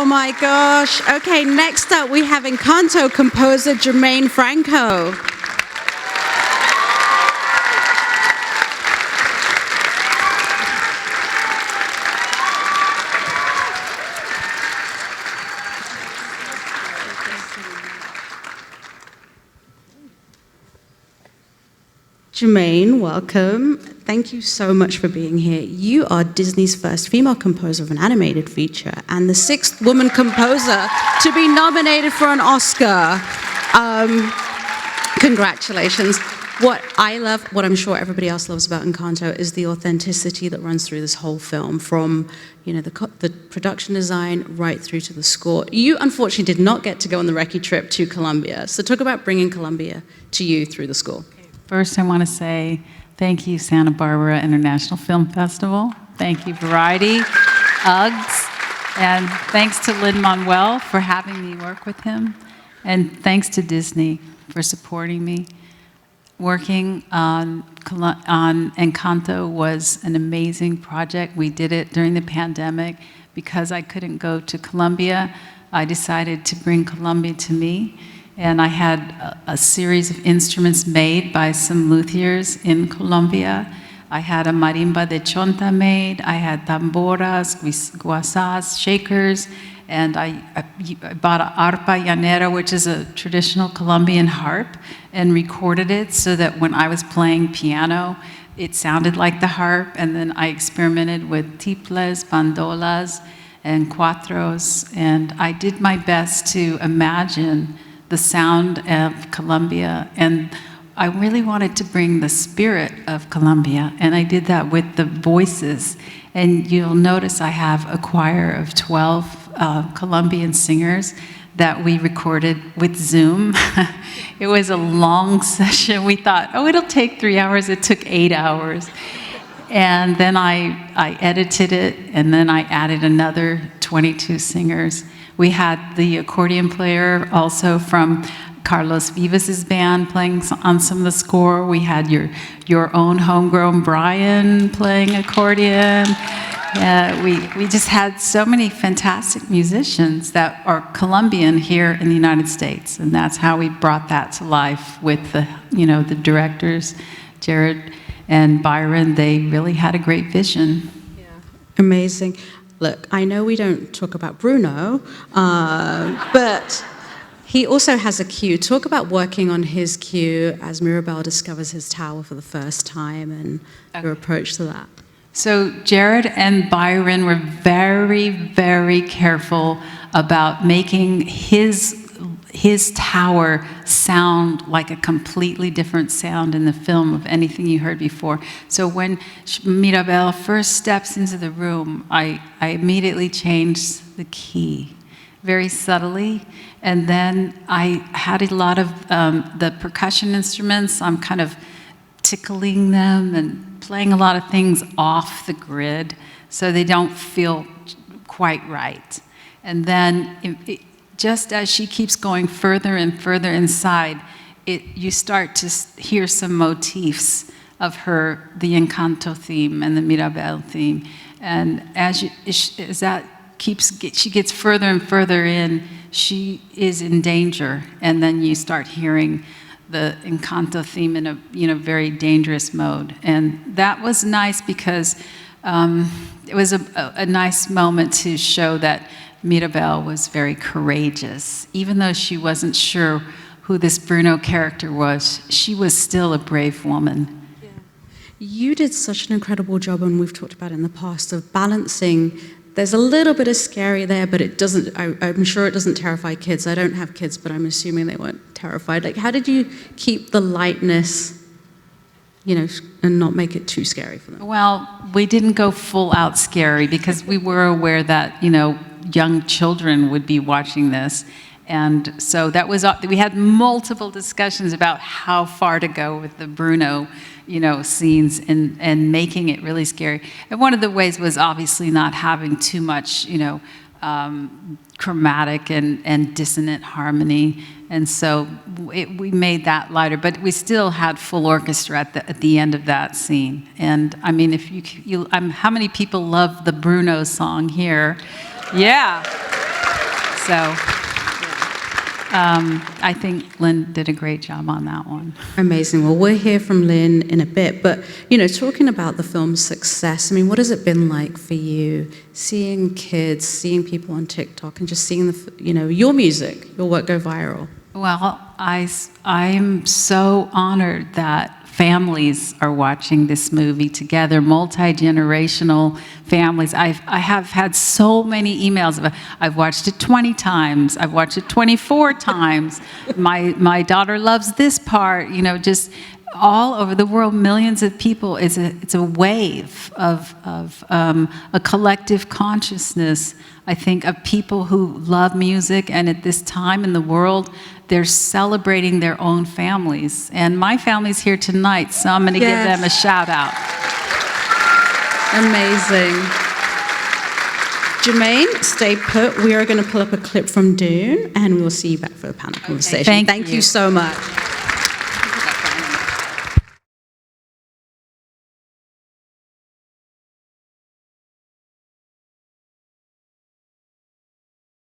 my gosh. Okay, next up we have Encanto composer Germaine Franco. Germaine, welcome. Thank you so much for being here. You are Disney's first female composer of an animated feature and the 6th woman composer to be nominated for an Oscar. Congratulations. What I love, what I'm sure everybody else loves about Encanto, is the authenticity that runs through this whole film, from the production design right through to the score. You unfortunately did not get to go on the recce trip to Colombia, so talk about bringing Colombia to you through the score. First, I want to say thank you, Santa Barbara International Film Festival. Thank you, Variety, Uggs, and thanks to Lin-Manuel for having me work with him, and thanks to Disney for supporting me. Working on Encanto was an amazing project. We did it during the pandemic. Because I couldn't go to Colombia, I decided to bring Colombia to me. And I had a series of instruments made by some luthiers in Colombia. I had a marimba de chonta made, I had tamboras, guasas, shakers, and I bought an arpa llanera, which is a traditional Colombian harp, and recorded it so that when I was playing piano, it sounded like the harp. And then I experimented with tiples, bandolas, and cuatros, and I did my best to imagine the sound of Colombia, and I really wanted to bring the spirit of Colombia, and I did that with the voices. And you'll notice I have a choir of 12 Colombian singers that we recorded with Zoom. It was a long session. We thought, oh, it'll take 3 hours. It took 8 hours. And then I edited it, and then I added another 22 singers. We had the accordion player also from Carlos Vivas's band playing on some of the score. We had your own homegrown Brian playing accordion. We just had so many fantastic musicians that are Colombian here in the United States, and that's how we brought that to life with the directors, Jared and Byron. They really had a great vision. Yeah. Amazing. Look, I know we don't talk about Bruno, but he also has a cue. Talk about working on his cue as Mirabel discovers his tower for the first time and your approach to that. So Jared and Byron were very, very careful about making his tower sound like a completely different sound in the film of anything you heard before. So when Mirabel first steps into the room, I immediately changed the key, very subtly. And then I had a lot of the percussion instruments. I'm kind of tickling them and playing a lot of things off the grid so they don't feel quite right. And then just as she keeps going further and further inside, you start to hear some motifs of the Encanto theme and the Mirabel theme. And as she gets further and further in, she is in danger. And then you start hearing the Encanto theme in a very dangerous mode. And that was nice because it was a nice moment to show that Mirabel was very courageous. Even though she wasn't sure who this Bruno character was, she was still a brave woman. Yeah. You did such an incredible job, and we've talked about it in the past, of balancing. There's a little bit of scary there, but it doesn't, I'm sure it doesn't terrify kids. I don't have kids, but I'm assuming they weren't terrified. Like, how did you keep the lightness, and not make it too scary for them? Well, we didn't go full out scary because we were aware that, young children would be watching this. And so we had multiple discussions about how far to go with the Bruno, scenes and making it really scary. And one of the ways was obviously not having too much, chromatic and dissonant harmony. And so we made that lighter, but we still had full orchestra at the end of that scene. And I mean, how many people love the Bruno song here? Yeah. So I think Lynn did a great job on that one. Amazing. Well, we'll hear from Lynn in a bit, but, talking about the film's success, I mean, what has it been like for you seeing kids, seeing people on TikTok, and just seeing your music, your work go viral? Well, I'm so honored that families are watching this movie together, multi-generational families. I have had so many emails. I've watched it 20 times. I've watched it 24 times. My daughter loves this part. Just all over the world, millions of people. It's a wave of a collective consciousness, I think, of people who love music, and at this time in the world, they're celebrating their own families. And my family's here tonight, so I'm going to give them a shout out. Amazing. Germaine, stay put. We are going to pull up a clip from Dune, and we will see you back for a panel conversation. Thank you so much.